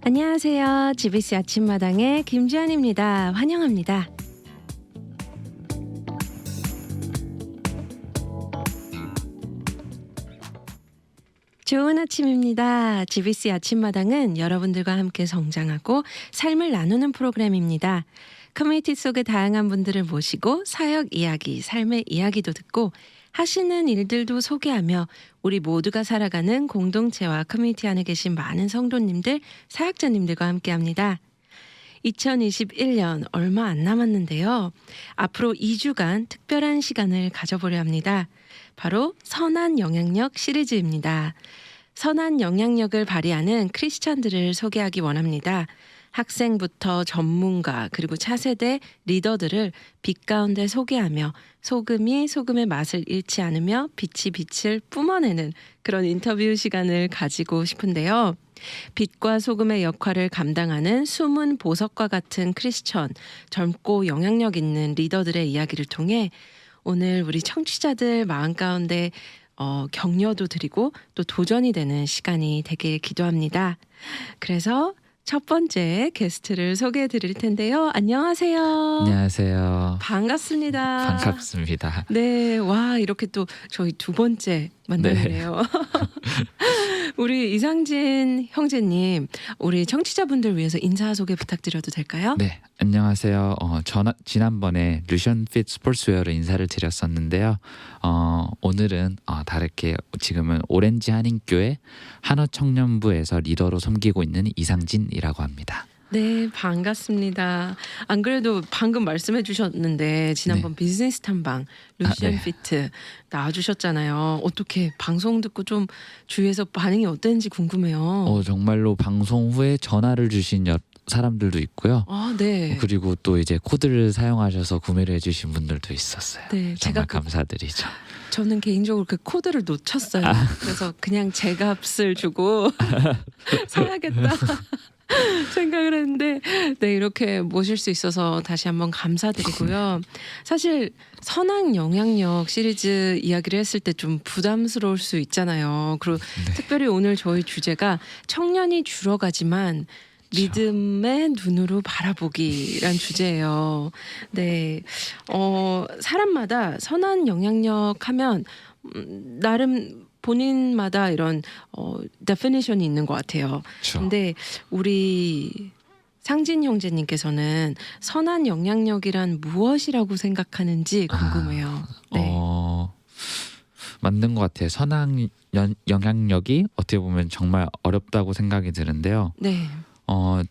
안녕하세요. GBC 아침마당의 김주한입니다. 환영합니다. 좋은 아침입니다. GBC 아침마당은 여러분들과 함께 성장하고 삶을 나누는 프로그램입니다. 커뮤니티 속의 다양한 분들을 모시고 사역 이야기, 삶의 이야기도 듣고 하시는 일들도 소개하며 우리 모두가 살아가는 공동체와 커뮤니티 안에 계신 많은 성도님들, 사역자님들과 함께합니다. 2021년 얼마 안 남았는데요. 앞으로 2주간 특별한 시간을 가져보려 합니다. 바로 선한 영향력 시리즈입니다. 선한 영향력을 발휘하는 크리스천들을 소개하기 원합니다. 학생부터 전문가 그리고 차세대 리더들을 빛 가운데 소개하며 소금이 소금의 맛을 잃지 않으며 빛이 빛을 뿜어내는 그런 인터뷰 시간을 가지고 싶은데요. 빛과 소금의 역할을 감당하는 숨은 보석과 같은 크리스천, 젊고 영향력 있는 리더들의 이야기를 통해 오늘 우리 청취자들 마음 가운데 격려도 드리고 또 도전이 되는 시간이 되길 기도합니다. 그래서 첫 번째 게스트를 소개해 드릴 텐데요. 안녕하세요. 안녕하세요. 반갑습니다. 반갑습니다. 네, 와 이렇게 또 저희 두 번째 만나네요. 우리 이상진 형제님, 우리 청취자분들 위해서 인사 소개 부탁드려도 될까요? 네, 안녕하세요. 지난번에 루션 핏 스포츠웨어로 인사를 드렸었는데요. 오늘은 다르게 지금은 오렌지 한인교회 한어청년부에서 리더로 섬기고 있는 이상진이라고 합니다. 네, 반갑습니다. 안 그래도 방금 말씀해 주셨는데 지난번 비즈니스 탐방 루시안 피트 나와주셨잖아요. 어떻게 방송 듣고 좀 주위에서 반응이 어땠는지 궁금해요. 정말로 방송 후에 전화를 주신 사람들도 있고요. 아, 네. 그리고 또 이제 코드를 사용하셔서 구매를 해주신 분들도 있었어요. 네, 정말 감사드리죠. 저는 개인적으로 그 코드를 놓쳤어요. 그래서 그냥 제 값을 주고 사야겠다 생각을 했는데 네, 이렇게 모실 수 있어서 다시 한번 감사드리고요. 사실 선한 영향력 시리즈 이야기를 했을 때 좀 부담스러울 수 있잖아요. 그리고 특별히 오늘 저희 주제가 청년이 줄어가지만 믿음의 눈으로 바라보기란 주제예요. 네, 사람마다 선한 영향력 하면 나름 본인마다 이런 데피니션이 있는 것 같아요. 근데 우리 상진 형제님께서는 선한 영향력이란 무엇이라고 생각하는지 궁금해요. 네. 맞는 것 같아요. 선한 영향력이 어떻게 보면 정말 어렵다고 생각이 드는데요. 네.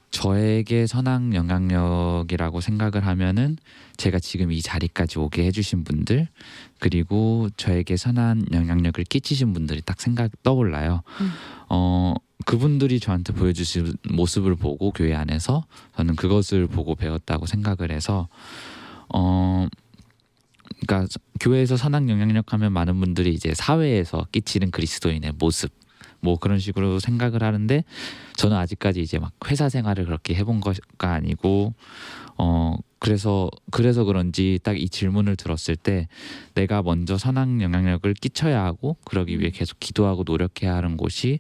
저에게 선한 영향력이라고 생각을 하면은 제가 지금 이 자리까지 오게 해주신 분들, 그리고 저에게 선한 영향력을 끼치신 분들이 딱 떠올라요. 그분들이 저한테 보여주신 모습을 보고 교회 안에서 저는 그것을 보고 배웠다고 생각을 해서 그러니까 교회에서 선한 영향력 하면 많은 분들이 이제 사회에서 끼치는 그리스도인의 모습 뭐 그런 식으로 생각을 하는데, 저는 아직까지 이제 막 회사 생활을 그렇게 해본 거가 아니고 그래서 그런지 딱 이 질문을 들었을 때 내가 먼저 선한 영향력을 끼쳐야 하고 그러기 위해 계속 기도하고 노력해야 하는 곳이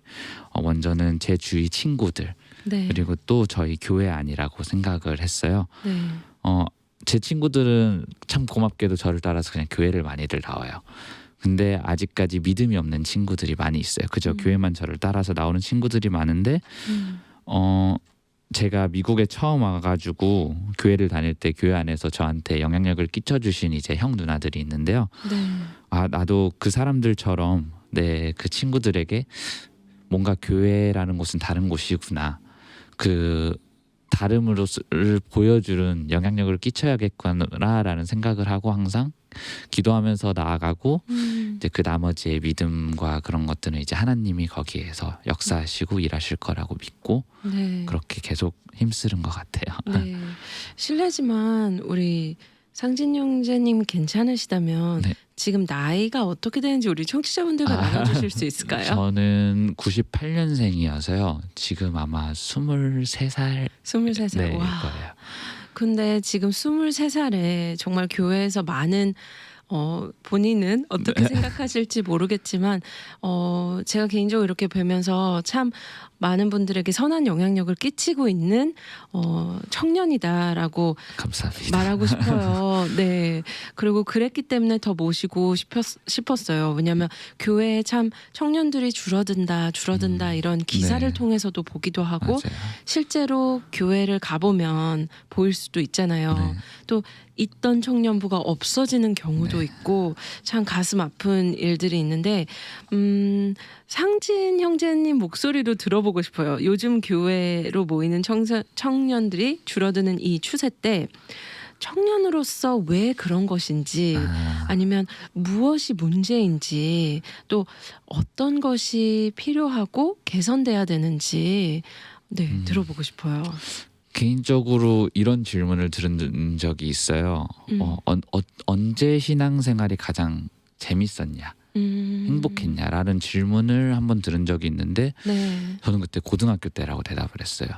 먼저는 제 주위 친구들, 네. 그리고 또 저희 교회 안이라고 생각을 했어요. 네. 제 친구들은 참 고맙게도 저를 따라서 그냥 교회를 많이들 나와요. 근데 아직까지 믿음이 없는 친구들이 많이 있어요. 그저 교회만 저를 따라서 나오는 친구들이 많은데 제가 미국에 처음 와가지고 교회를 다닐 때 교회 안에서 저한테 영향력을 끼쳐주신 이제 형 누나들이 있는데요. 네. 나도 그 사람들처럼 그 친구들에게 뭔가 교회라는 곳은 다른 곳이구나, 그 다름을 보여주는 영향력을 끼쳐야겠구나라는 생각을 하고 항상 기도하면서 나아가고 이제 그 나머지의 믿음과 그런 것들은 이제 하나님이 거기에서 역사하시고 일하실 거라고 믿고 그렇게 계속 힘쓰는 것 같아요. 네. 실례지만 우리 상진 형제님 괜찮으시다면 지금 나이가 어떻게 되는지 우리 청취자분들과 나눠주실 수 있을까요? 저는 98년생이어서요. 지금 아마 23살. 23살. 네, 와. 거예요. 근데 지금 23살에 정말 교회에서 많은 본인은 어떻게 생각하실지 모르겠지만 제가 개인적으로 이렇게 뵈면서 참 많은 분들에게 선한 영향력을 끼치고 있는 청년이다라고 감사합니다. 말하고 싶어요. 네. 그리고 그랬기 때문에 더 모시고 싶었어요. 왜냐하면 교회에 참 청년들이 줄어든다 이런 기사를 네. 통해서도 보기도 하고 맞아요. 실제로 교회를 가보면 보일 수도 있잖아요. 네. 또 있던 청년부가 없어지는 경우도 있고 참 가슴 아픈 일들이 있는데 상진 형제님 목소리도 들어보고 싶어요. 요즘 교회로 모이는 청년들이 줄어드는 이 추세 때 청년으로서 왜 그런 것인지 아니면 무엇이 문제인지 또 어떤 것이 필요하고 개선돼야 되는지 들어보고 싶어요. 개인적으로 이런 질문을 들은 적이 있어요. 언제 신앙생활이 가장 재밌었냐, 행복했냐라는 질문을 한번 들은 적이 있는데 네. 저는 그때 고등학교 때라고 대답을 했어요.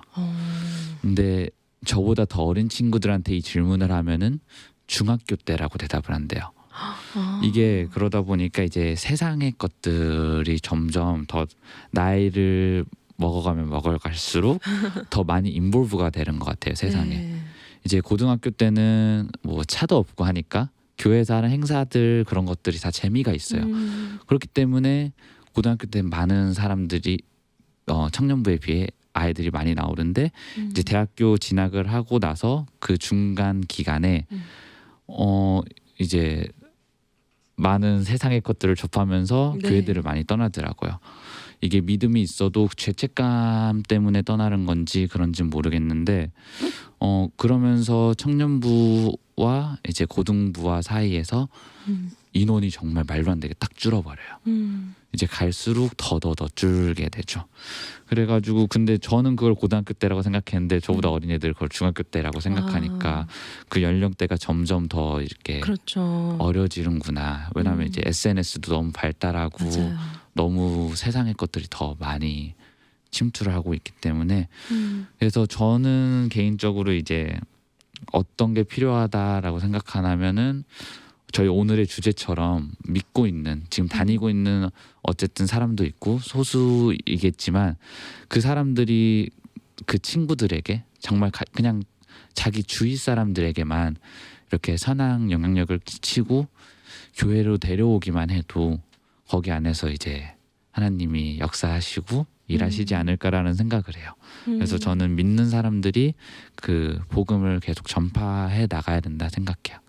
근데 저보다 더 어린 친구들한테 이 질문을 하면은 중학교 때라고 대답을 한대요. 이게 그러다 보니까 이제 세상의 것들이 점점 더 나이를 먹어가면 먹어갈수록 더 많이 인볼브가 되는 것 같아요, 세상에. 네. 이제 고등학교 때는 뭐 차도 없고 하니까 교회에서 하는 행사들 그런 것들이 다 재미가 있어요. 그렇기 때문에 고등학교 때 많은 사람들이 청년부에 비해 아이들이 많이 나오는데 이제 대학교 진학을 하고 나서 그 중간 기간에 이제 많은 세상의 것들을 접하면서 네. 교회들을 많이 떠나더라고요. 이게 믿음이 있어도 죄책감 때문에 떠나는 건지 그런지는 모르겠는데 그러면서 청년부와 이제 고등부와 사이에서 인원이 정말 말도 안 되게 딱 줄어버려요. 이제 갈수록 더 줄게 되죠. 그래가지고 근데 저는 그걸 고등학교 때라고 생각했는데 저보다 어린 애들 그걸 중학교 때라고 생각하니까 그 연령대가 점점 더 이렇게 그렇죠. 어려지는구나. 왜냐하면 이제 SNS도 너무 발달하고 맞아요. 너무 세상의 것들이 더 많이 침투를 하고 있기 때문에 그래서 저는 개인적으로 이제 어떤 게 필요하다라고 생각하냐면은 저희 오늘의 주제처럼 믿고 있는 지금 다니고 있는 어쨌든 사람도 있고 소수이겠지만 그 사람들이 그 친구들에게 정말 그냥 자기 주위 사람들에게만 이렇게 선한 영향력을 끼치고 교회로 데려오기만 해도 거기 안에서 이제 하나님이 역사하시고 일하시지 않을까라는 생각을 해요. 그래서 저는 믿는 사람들이 그 복음을 계속 전파해 나가야 된다 생각해요.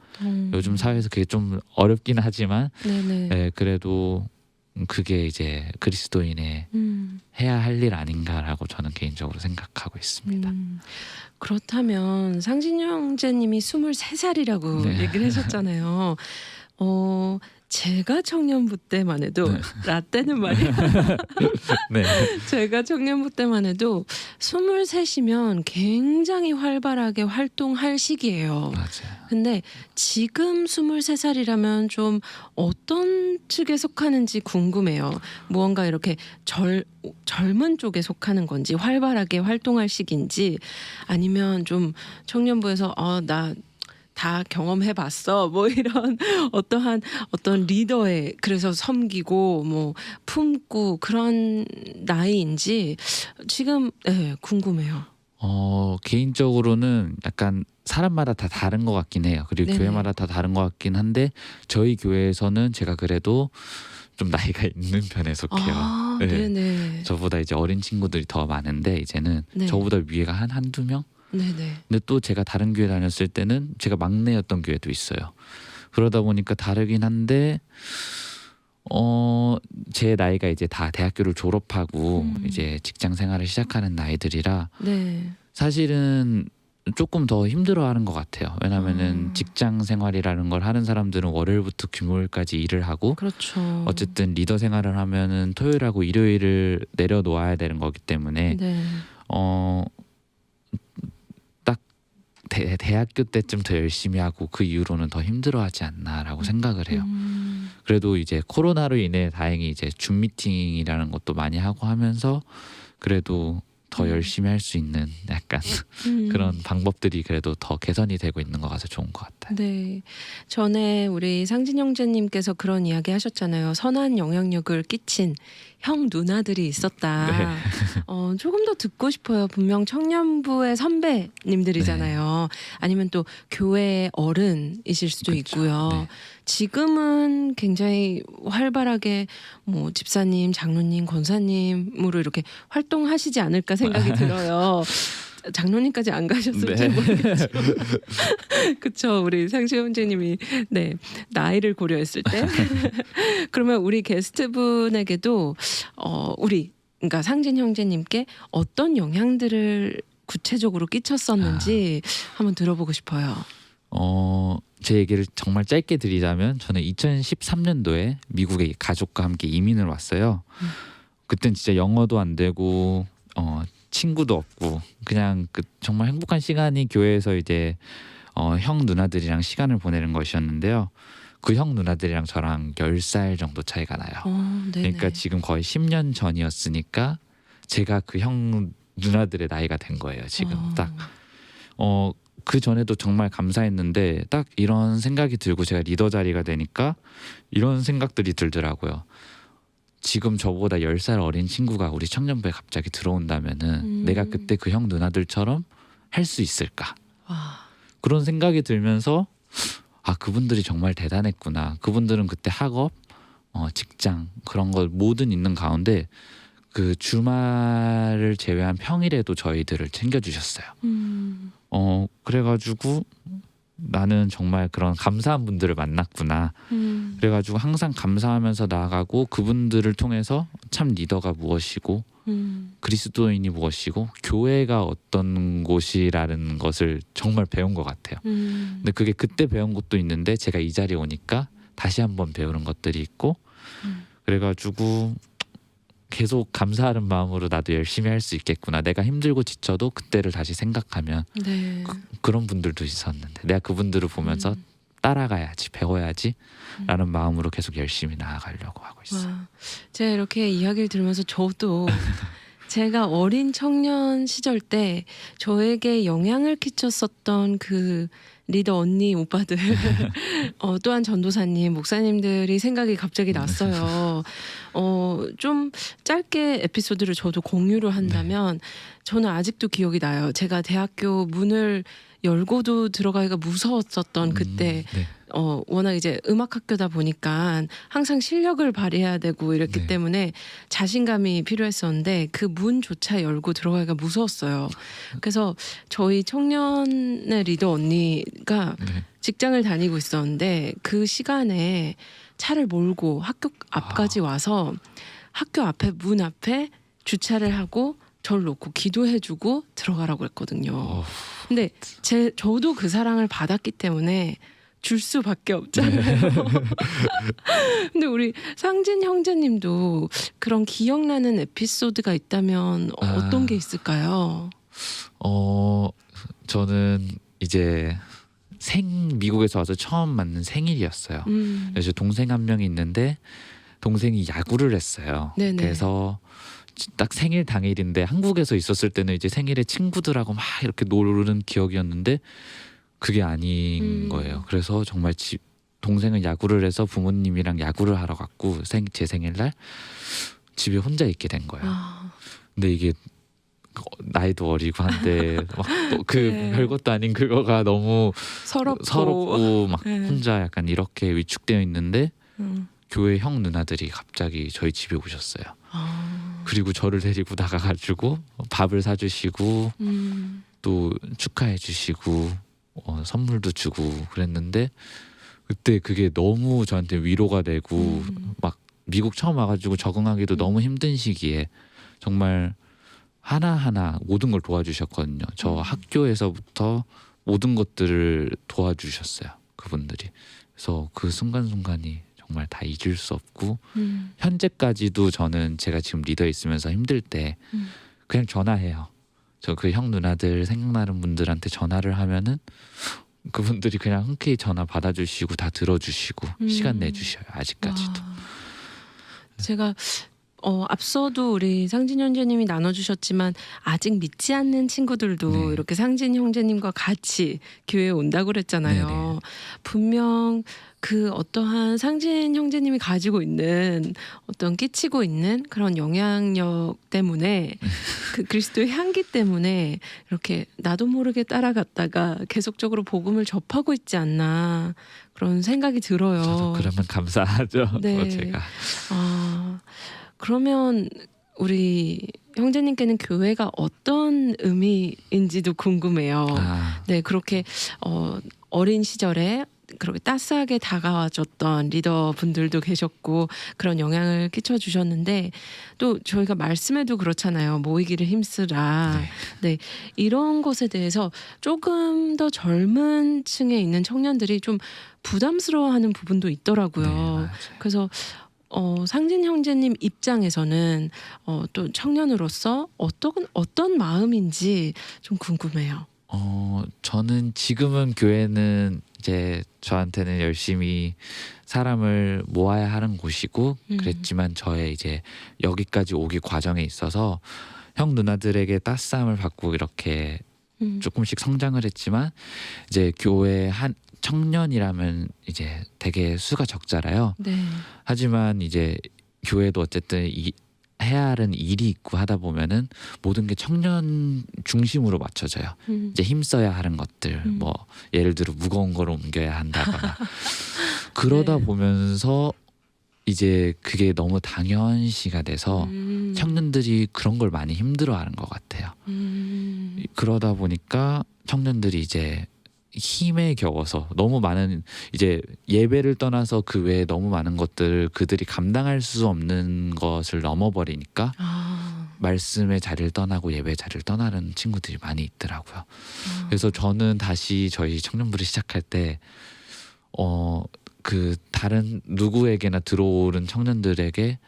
요즘 사회에서 그게 좀 어렵긴 하지만 네네. 그래도 그게 이제 그리스도인의 해야 할 일 아닌가라고 저는 개인적으로 생각하고 있습니다. 그렇다면 상진 형제님이 23살이라고 네. 얘기를 하셨잖아요. 제가 청년부 때만 해도 라떼는 말이야. 네. 제가 청년부 때만 해도 23이면 굉장히 활발하게 활동할 시기예요. 맞아요. 근데 지금 23살이라면 좀 어떤 측에 속하는지 궁금해요. 무언가 이렇게 젊은 쪽에 속하는 건지 활발하게 활동할 시기인지 아니면 좀 청년부에서 나 다 경험해봤어 뭐 이런 어떤 리더의 그래서 섬기고 뭐 품고 그런 나이인지 지금 궁금해요. 개인적으로는 약간 사람마다 다 다른 것 같긴 해요. 그리고 네네. 교회마다 다 다른 것 같긴 한데 저희 교회에서는 제가 그래도 좀 나이가 있는 편에 속해요. 네. 네네. 저보다 이제 어린 친구들이 더 많은데 이제는 네. 저보다 위에가 한두 명? 네네. 근데 또 제가 다른 교회 다녔을 때는 제가 막내였던 교회도 있어요. 그러다 보니까 다르긴 한데 제 나이가 이제 다 대학교를 졸업하고 이제 직장 생활을 시작하는 나이들이라 네. 사실은 조금 더 힘들어하는 것 같아요. 왜냐하면은 직장 생활이라는 걸 하는 사람들은 월요일부터 금요일까지 일을 하고 그렇죠. 어쨌든 리더 생활을 하면은 토요일하고 일요일을 내려놓아야 되는 거기 때문에 네. 딱 대학교 때쯤 더 열심히 하고 그 이후로는 더 힘들어하지 않나라고 생각을 해요. 그래도 이제 코로나로 인해 다행히 이제 줌 미팅이라는 것도 많이 하고 하면서 그래도 더 열심히 할 수 있는 약간 음. 그런 방법들이 그래도 더 개선이 되고 있는 것 같아서 좋은 것 같아요. 네. 전에 우리 상진 형제님께서 그런 이야기 하셨잖아요. 선한 영향력을 끼친 형 누나들이 있었다. 네. 조금 더 듣고 싶어요. 분명 청년부의 선배님들이잖아요. 아니면 또 교회의 어른이실 수도 그쵸. 있고요. 네. 지금은 굉장히 활발하게 뭐 집사님, 장로님, 권사님으로 이렇게 활동하시지 않을까 생각이 들어요. 장로님까지 안 가셨을지 네. 모르겠지만 그쵸. 우리 상시 형제님이 네 나이를 고려했을 때 그러면 우리 게스트분에게도 우리 그러니까 상진 형제님께 어떤 영향들을 구체적으로 끼쳤었는지 한번 들어보고 싶어요. 제 얘기를 정말 짧게 드리자면 저는 2013년도에 미국에 가족과 함께 이민을 왔어요. 그땐 진짜 영어도 안 되고 친구도 없고 그냥 그 정말 행복한 시간이 교회에서 이제 형 누나들이랑 시간을 보내는 것이었는데요. 그 형 누나들이랑 저랑 10살 정도 차이가 나요. 네네. 그러니까 지금 거의 10년 전이었으니까 제가 그 형 누나들의 나이가 된 거예요. 지금 딱. 그 전에도 정말 감사했는데 딱 이런 생각이 들고 제가 리더 자리가 되니까 이런 생각들이 들더라고요. 지금 저보다 10살 어린 친구가 우리 청년부에 갑자기 들어온다면은 내가 그때 그 형 누나들처럼 할 수 있을까? 와. 그런 생각이 들면서 그분들이 정말 대단했구나. 그분들은 그때 학업, 직장 그런 걸 모든 있는 가운데 그 주말을 제외한 평일에도 저희들을 챙겨주셨어요. 그래가지고 나는 정말 그런 감사한 분들을 만났구나. 그래가지고 항상 감사하면서 나아가고 그분들을 통해서 참 리더가 무엇이고 그리스도인이 무엇이고 교회가 어떤 곳이라는 것을 정말 배운 것 같아요. 근데 그게 그때 배운 것도 있는데 제가 이 자리에 오니까 다시 한번 배우는 것들이 있고 그래가지고 계속 감사하는 마음으로 나도 열심히 할 수 있겠구나. 내가 힘들고 지쳐도 그때를 다시 생각하면 네. 그런 분들도 있었는데 내가 그분들을 보면서 따라가야지 배워야지 라는 마음으로 계속 열심히 나아가려고 하고 있어요. 와, 제가 이렇게 이야기를 들으면서 저도 제가 어린 청년 시절 때 저에게 영향을 끼쳤었던 그 리더 언니 오빠들 또한 전도사님 목사님들이 생각이 갑자기 났어요. 좀 짧게 에피소드를 저도 공유를 한다면 저는 아직도 기억이 나요. 제가 대학교 문을 열고도 들어가기가 무서웠었던 그때 네. 워낙 이제 음악학교다 보니까 항상 실력을 발휘해야 되고 이랬기 네. 때문에 자신감이 필요했었는데 그 문조차 열고 들어가기가 무서웠어요. 그래서 저희 청년의 리더 언니가 네. 직장을 다니고 있었는데 그 시간에 차를 몰고 학교 앞까지 와서 학교 앞에 문 앞에 주차를 하고 저를 놓고 기도해주고 들어가라고 했거든요. 근데 저도 그 사랑을 받았기 때문에 줄 수밖에 없잖아요. 근데 우리 상진 형제님도 그런 기억나는 에피소드가 있다면 어떤 게 있을까요? 저는 이제 미국에서 와서 처음 맞는 생일이었어요. 그래서 동생 한 명이 있는데 동생이 야구를 했어요. 네네. 그래서 딱 생일 당일인데 한국에서 있었을 때는 이제 생일에 친구들하고 막 이렇게 노는 기억이었는데 그게 아닌 거예요. 그래서 정말 동생은 야구를 해서 부모님이랑 야구를 하러 갔고 제 생일날 집에 혼자 있게 된 거예요. 근데 이게 나이도 어리고 한데 막 그 네. 별것도 아닌 그거가 너무 서럽고 막 네. 혼자 약간 이렇게 위축되어 있는데 음. 교회 형 누나들이 갑자기 저희 집에 오셨어요. 아. 그리고 저를 데리고 나가가지고 밥을 사주시고 또 축하해 주시고 선물도 주고 그랬는데 그때 그게 너무 저한테 위로가 되고 막 미국 처음 와가지고 적응하기도 너무 힘든 시기에 정말 하나하나 모든 걸 도와주셨거든요. 저 학교에서부터 모든 것들을 도와주셨어요. 그분들이. 그래서 그 순간순간이 정말 다 잊을 수 없고 현재까지도 저는 제가 지금 리더에 있으면서 힘들 때 그냥 전화해요. 저 그 형 누나들 생각나는 분들한테 전화를 하면은 그분들이 그냥 흔쾌히 전화 받아주시고 다 들어주시고 시간 내주셔요. 아직까지도. 와. 제가 앞서도 우리 상진 형제님이 나눠주셨지만 아직 믿지 않는 친구들도 네. 이렇게 상진 형제님과 같이 교회에 온다고 그랬잖아요. 네네. 분명 그 어떠한 상진 형제님이 가지고 있는 어떤 끼치고 있는 그런 영향력 때문에 그 그리스도의 향기 때문에 이렇게 나도 모르게 따라갔다가 계속적으로 복음을 접하고 있지 않나 그런 생각이 들어요. 저도 그러면 감사하죠. 네. 제가. 아, 그러면 우리 형제님께는 교회가 어떤 의미인지도 궁금해요. 네, 그렇게 어린 시절에 그렇게 따스하게 다가와줬던 리더분들도 계셨고 그런 영향을 끼쳐주셨는데 또 저희가 말씀에도 그렇잖아요. 모이기를 힘쓰라. 네. 이런 것에 대해서 조금 더 젊은 층에 있는 청년들이 좀 부담스러워하는 부분도 있더라고요. 네, 맞아요. 그래서 상진 형제님 입장에서는 또 청년으로서 어떤 마음인지 좀 궁금해요. 저는 지금은 교회는 이제 저한테는 열심히 사람을 모아야 하는 곳이고 그랬지만 저의 이제 여기까지 오기 과정에 있어서 형 누나들에게 따스함을 받고 이렇게 조금씩 성장을 했지만 이제 교회 한 청년이라면 이제 되게 수가 적잖아요. 네. 하지만 이제 교회도 어쨌든 해야 하는 일이 있고 하다 보면은 모든 게 청년 중심으로 맞춰져요. 이제 힘써야 하는 것들, 뭐 예를 들어 무거운 걸 옮겨야 한다거나 그러다 네. 보면서 이제 그게 너무 당연시가 돼서 청년들이 그런 걸 많이 힘들어하는 것 같아요. 그러다 보니까 청년들이 이제 힘에 겨워서 너무 많은 이제 예배를 떠나서 그 외에 너무 많은 것들을 그들이 감당할 수 없는 것을 넘어버리니까 말씀의 자리를 떠나고 예배의 자리를 떠나는 친구들이 많이 있더라고요. 그래서 저는 다시 저희 청년부를 시작할 때 그 다른 누구에게나 들어오는 청년들에게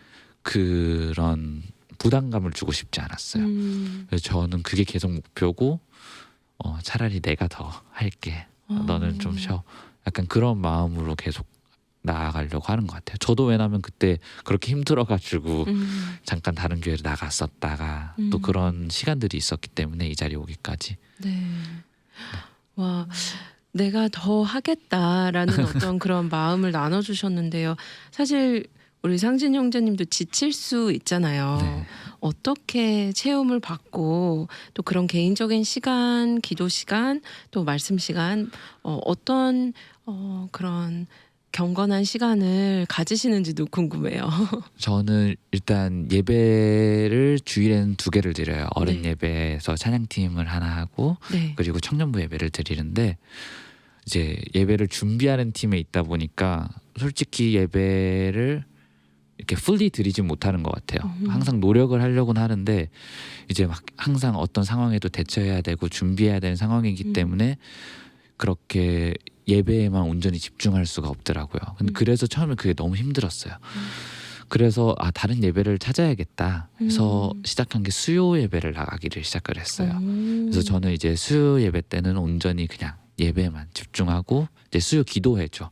그런 부담감을 주고 싶지 않았어요. 그래서 저는 그게 계속 목표고 차라리 내가 더 할게. 너는 좀 쉬어. 약간 그런 마음으로 계속 나아가려고 하는 것 같아요. 저도 왜냐면 그때 그렇게 힘들어가지고 잠깐 다른 교회로 나갔었다가 또 그런 시간들이 있었기 때문에 이 자리에 오기까지. 네. 와, 내가 더 하겠다라는 어떤 그런 마음을 나눠주셨는데요. 사실 우리 상진 형제님도 지칠 수 있잖아요. 네. 어떻게 체험을 받고 또 그런 개인적인 시간, 기도 시간, 또 말씀 시간, 어떤 그런 경건한 시간을 가지시는지도 궁금해요. 저는 일단 예배를 주일에는 2개를 드려요. 어른 네. 예배에서 찬양팀을 하나 하고 네. 그리고 청년부 예배를 드리는데 이제 예배를 준비하는 팀에 있다 보니까 솔직히 예배를 이렇게 풀리 드리지 못하는 것 같아요. 항상 노력을 하려고는 하는데 이제 막 항상 어떤 상황에도 대처해야 되고 준비해야 되는 상황이기 때문에 그렇게 예배에만 온전히 집중할 수가 없더라고요. 근데 그래서 처음에 그게 너무 힘들었어요. 그래서 다른 예배를 찾아야겠다 해서 시작한 게 수요 예배를 나가기를 시작을 했어요. 그래서 저는 이제 수요 예배 때는 온전히 그냥 예배에만 집중하고 이제 수요 기도회죠.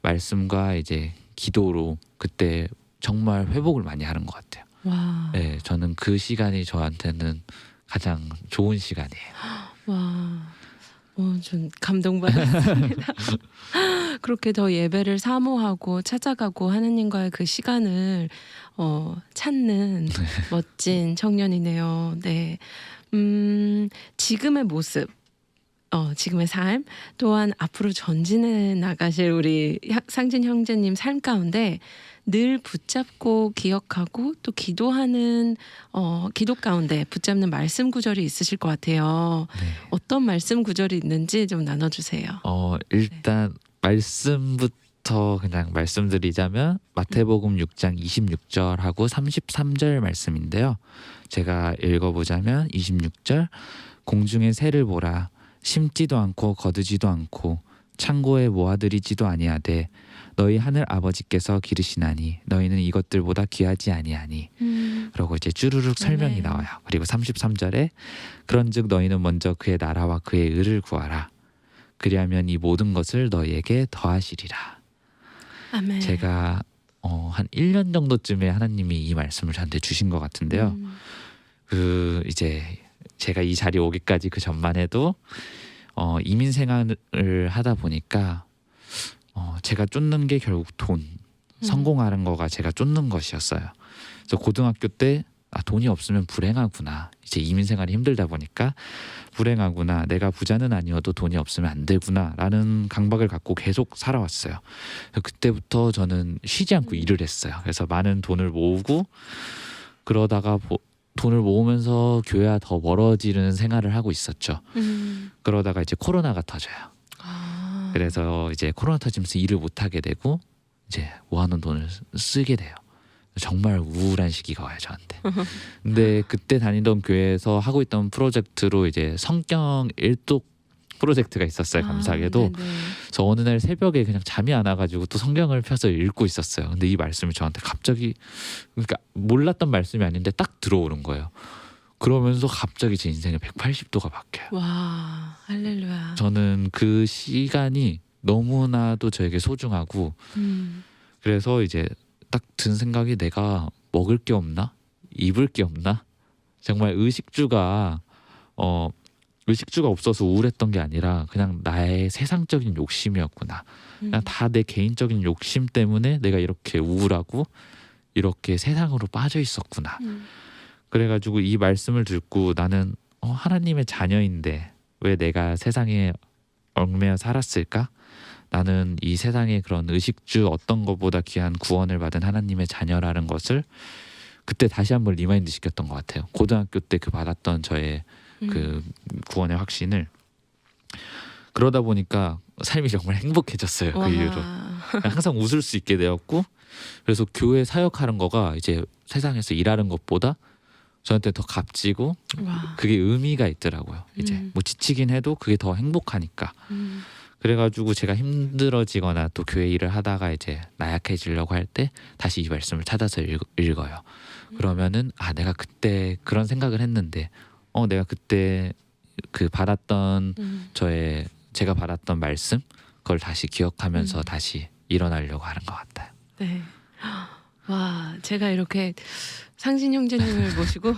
말씀과 이제 기도로 그때 정말 회복을 많이 하는 것 같아요. 와. 네, 저는 그 시간이 저한테는 가장 좋은 시간이에요. 와. 좀 감동받았습니다. 그렇게 더 예배를 사모하고 찾아가고 하느님과의 그 시간을 찾는 멋진 청년이네요. 네. 지금의 모습, 지금의 삶, 또한 앞으로 전진해 나가실 우리 상진 형제님 삶 가운데 늘 붙잡고 기억하고 또 기도하는 기도 가운데 붙잡는 말씀 구절이 있으실 것 같아요. 네. 어떤 말씀 구절이 있는지 좀 나눠주세요. 일단 말씀부터 그냥 말씀드리자면 마태복음 6장 26절하고 33절 말씀인데요. 제가 읽어보자면 26절 공중의 새를 보라 심지도 않고 거두지도 않고 창고에 모아들이지도 아니하되 너희 하늘 아버지께서 기르시나니 너희는 이것들보다 귀하지 아니하니. 그러고 이제 쭈루룩 설명이 아멘. 나와요. 그리고 33절에 그런즉 너희는 먼저 그의 나라와 그의 의를 구하라. 그리하면 이 모든 것을 너희에게 더하시리라. 아멘. 제가 한 1년 정도쯤에 하나님이 이 말씀을 저한테 주신 것 같은데요. 그 이제 제가 이 자리에 오기까지 그 전만 해도 이민 생활을 하다 보니까 제가 쫓는 게 결국 돈, 성공하는 거가 제가 쫓는 것이었어요. 그래서 고등학교 때 돈이 없으면 불행하구나. 이제 이민 생활이 힘들다 보니까 불행하구나. 내가 부자는 아니어도 돈이 없으면 안 되구나라는 강박을 갖고 계속 살아왔어요. 그래서 그때부터 저는 쉬지 않고 일을 했어요. 그래서 많은 돈을 모으고 그러다가 돈을 모으면서 교회와 더 멀어지는 생활을 하고 있었죠. 그러다가 이제 코로나가 터져요. 그래서 이제 코로나 터지면서 일을 못 하게 되고 이제 모아놓은 돈을 쓰게 돼요. 정말 우울한 시기가 와요 저한테. 근데 그때 다니던 교회에서 하고 있던 프로젝트로 이제 성경 일독 프로젝트가 있었어요. 감사하게도. 저 어느 날 새벽에 그냥 잠이 안 와가지고 또 성경을 펴서 읽고 있었어요. 근데 이 말씀이 저한테 갑자기, 그러니까 몰랐던 말씀이 아닌데 딱 들어오는 거예요. 그러면서 갑자기 제 인생에 180도가 바뀌어요. 와, 할렐루야. 저는 그 시간이 너무나도 저에게 소중하고 그래서 이제 딱 든 생각이 내가 먹을 게 없나? 입을 게 없나? 정말 의식주가 없어서 우울했던 게 아니라 그냥 나의 세상적인 욕심이었구나. 그냥 다 내 개인적인 욕심 때문에 내가 이렇게 우울하고 이렇게 세상으로 빠져 있었구나. 그래가지고 이 말씀을 듣고 나는 하나님의 자녀인데 왜 내가 세상에 얽매여 살았을까? 나는 이 세상의 그런 의식주 어떤 것보다 귀한 구원을 받은 하나님의 자녀라는 것을 그때 다시 한번 리마인드 시켰던 것 같아요. 고등학교 때 그 받았던 저의 그 구원의 확신을. 그러다 보니까 삶이 정말 행복해졌어요. 그 이후로 항상 웃을 수 있게 되었고, 그래서 교회 사역하는 거가 이제 세상에서 일하는 것보다 저한테 더 값지고 그게 의미가 있더라고요. 이제 뭐 지치긴 해도 그게 더 행복하니까. 그래가지고 제가 힘들어지거나 또 교회 일을 하다가 이제 나약해지려고 할 때 다시 이 말씀을 찾아서 읽어요. 그러면은 내가 그때 그런 생각을 했는데 내가 그때 그 받았던 제가 받았던 말씀 그걸 다시 기억하면서 다시 일어나려고 하는 것 같아요. 네. 와, 제가 이렇게 상신 형제님을 모시고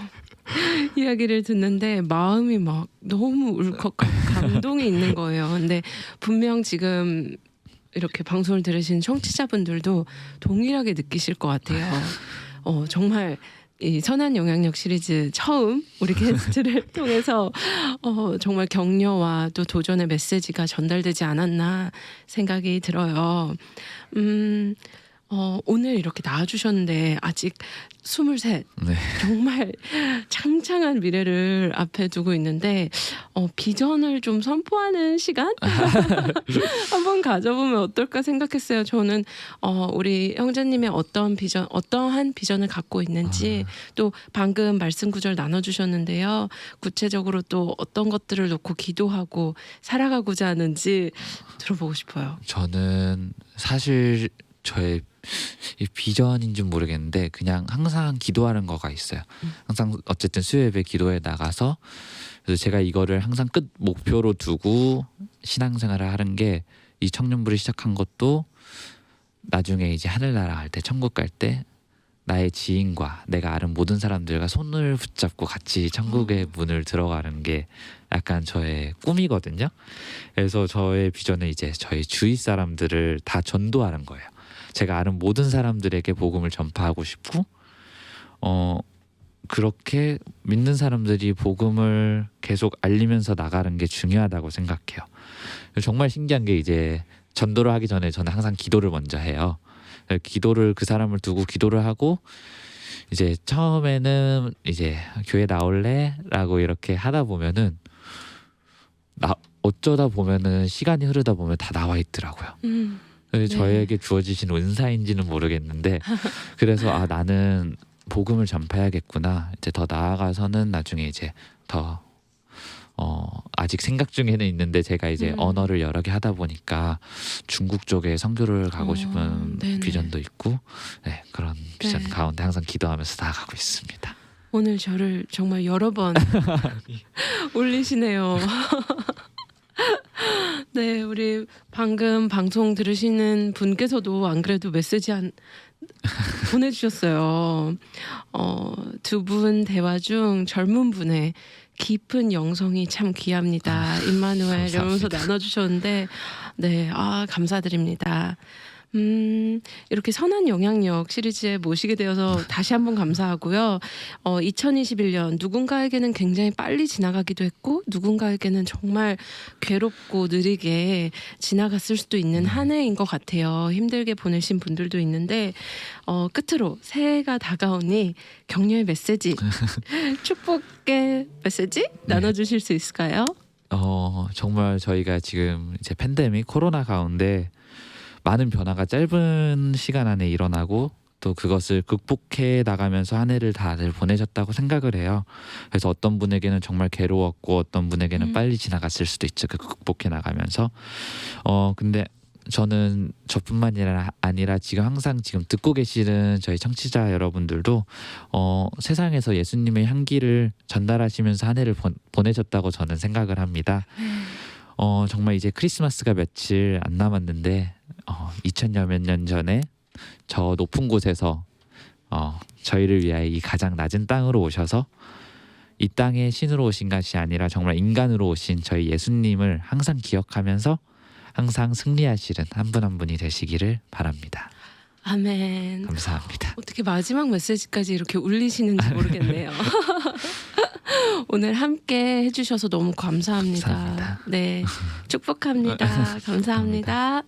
이야기를 듣는데 마음이 막 너무 울컥하고 감동이 있는 거예요. 근데 분명 지금 이렇게 방송을 들으신 청취자분들도 동일하게 느끼실 것 같아요. 정말 이 선한 영향력 시리즈 처음 우리 게스트를 통해서 정말 격려와 또 도전의 메시지가 전달되지 않았나 생각이 들어요. 오늘 이렇게 나와주셨는데 아직 23 네. 정말 창창한 미래를 앞에 두고 있는데 비전을 좀 선포하는 시간 한번 가져보면 어떨까 생각했어요. 저는 우리 형제님의 어떠한 비전을 갖고 있는지 또 방금 말씀 구절 나눠주셨는데요. 구체적으로 또 어떤 것들을 놓고 기도하고 살아가고자 하는지 들어보고 싶어요. 저는 사실 저의 이 비전인지 모르겠는데 그냥 항상 기도하는 거가 있어요. 항상 어쨌든 수요예배 기도에 나가서 그래서 제가 이거를 항상 끝 목표로 두고 신앙생활을 하는 게 이 청년부를 시작한 것도 나중에 이제 하늘나라 갈 때 천국 갈 때 나의 지인과 내가 아는 모든 사람들과 손을 붙잡고 같이 천국의 문을 들어가는 게 약간 저의 꿈이거든요. 그래서 저의 비전은 이제 저희 주위 사람들을 다 전도하는 거예요. 제가 아는 모든 사람들에게 복음을 전파하고 싶고 그렇게 믿는 사람들이 복음을 계속 알리면서 나가는 게 중요하다고 생각해요. 정말 신기한 게 이제 전도를 하기 전에 저는 항상 기도를 먼저 해요. 기도를 그 사람을 두고 기도를 하고 이제 처음에는 이제 교회 나올래? 라고 이렇게 하다 보면은 어쩌다 보면은 시간이 흐르다 보면 다 나와 있더라고요. 저에게 주어지신 은사인지는 모르겠는데 그래서 나는 복음을 전파해야겠구나. 이제 더 나아가서는 나중에 이제 더 아직 생각 중에는 있는데 제가 이제 언어를 여러 개 하다 보니까 중국 쪽에 선교를 가고 싶은 네네. 비전도 있고 그런 비전 네. 가운데 항상 기도하면서 나아가고 있습니다. 오늘 저를 정말 여러 번 올리시네요. 네, 우리 방금 방송 들으시는 분께서도 안 그래도 메시지 보내주셨어요. 두 분 대화 중 젊은 분의 깊은 영성이 참 귀합니다. 임마누엘 이러면서 감사합니다. 나눠주셨는데 네, 감사드립니다. 이렇게 선한 영향력 시리즈에 모시게 되어서 다시 한번 감사하고요. 2021년 누군가에게는 굉장히 빨리 지나가기도 했고 누군가에게는 정말 괴롭고 느리게 지나갔을 수도 있는 한 해인 것 같아요. 힘들게 보내신 분들도 있는데 끝으로 새해가 다가오니 격려의 메시지, 축복의 메시지 나눠주실 수 있을까요? 정말 저희가 지금 이제 팬데믹 코로나 가운데 많은 변화가 짧은 시간 안에 일어나고 또 그것을 극복해 나가면서 한 해를 다들 보내셨다고 생각을 해요. 그래서 어떤 분에게는 정말 괴로웠고 어떤 분에게는 빨리 지나갔을 수도 있죠. 그 극복해 나가면서. 근데 저는 저뿐만 아니라 지금 항상 지금 듣고 계시는 저희 청취자 여러분들도 세상에서 예수님의 향기를 전달하시면서 한 해를 보내셨다고 저는 생각을 합니다. 정말 이제 크리스마스가 며칠 안 남았는데 2000여 몇 년 전에 저 높은 곳에서 저희를 위하여 이 가장 낮은 땅으로 오셔서 이 땅에 신으로 오신 것이 아니라 정말 인간으로 오신 저희 예수님을 항상 기억하면서 항상 승리하시는 한 분 한 분이 되시기를 바랍니다. 아멘. 감사합니다. 어떻게 마지막 메시지까지 이렇게 울리시는지 모르겠네요. 오늘 함께 해주셔서 너무 감사합니다. 감사합니다. 네, 축복합니다. 감사합니다.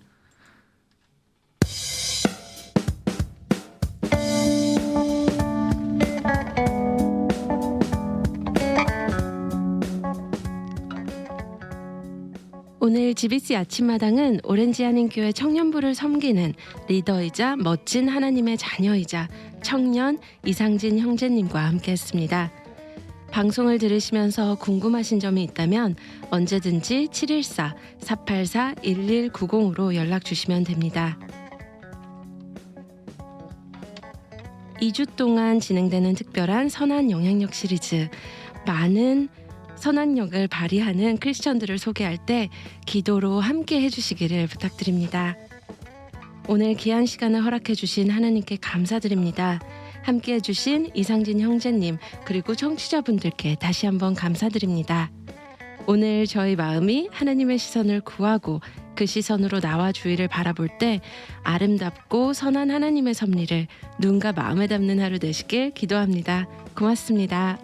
오늘 GBC 아침마당은 오렌지 한인교회 청년부를 섬기는 리더이자 멋진 하나님의 자녀이자 청년 이상진 형제님과 함께했습니다. 방송을 들으시면서 궁금하신 점이 있다면 언제든지 714-484-1190으로 연락 주시면 됩니다. 2주 동안 진행되는 특별한 선한 영향력 시리즈, 많은 선한력을 발휘하는 크리스천들을 소개할 때 기도로 함께 해주시기를 부탁드립니다. 오늘 귀한 시간을 허락해 주신 하나님께 감사드립니다. 함께 해주신 이상진 형제님 그리고 청취자분들께 다시 한번 감사드립니다. 오늘 저희 마음이 하나님의 시선을 구하고 그 시선으로 나와 주위를 바라볼 때 아름답고 선한 하나님의 섭리를 눈과 마음에 담는 하루 되시길 기도합니다. 고맙습니다.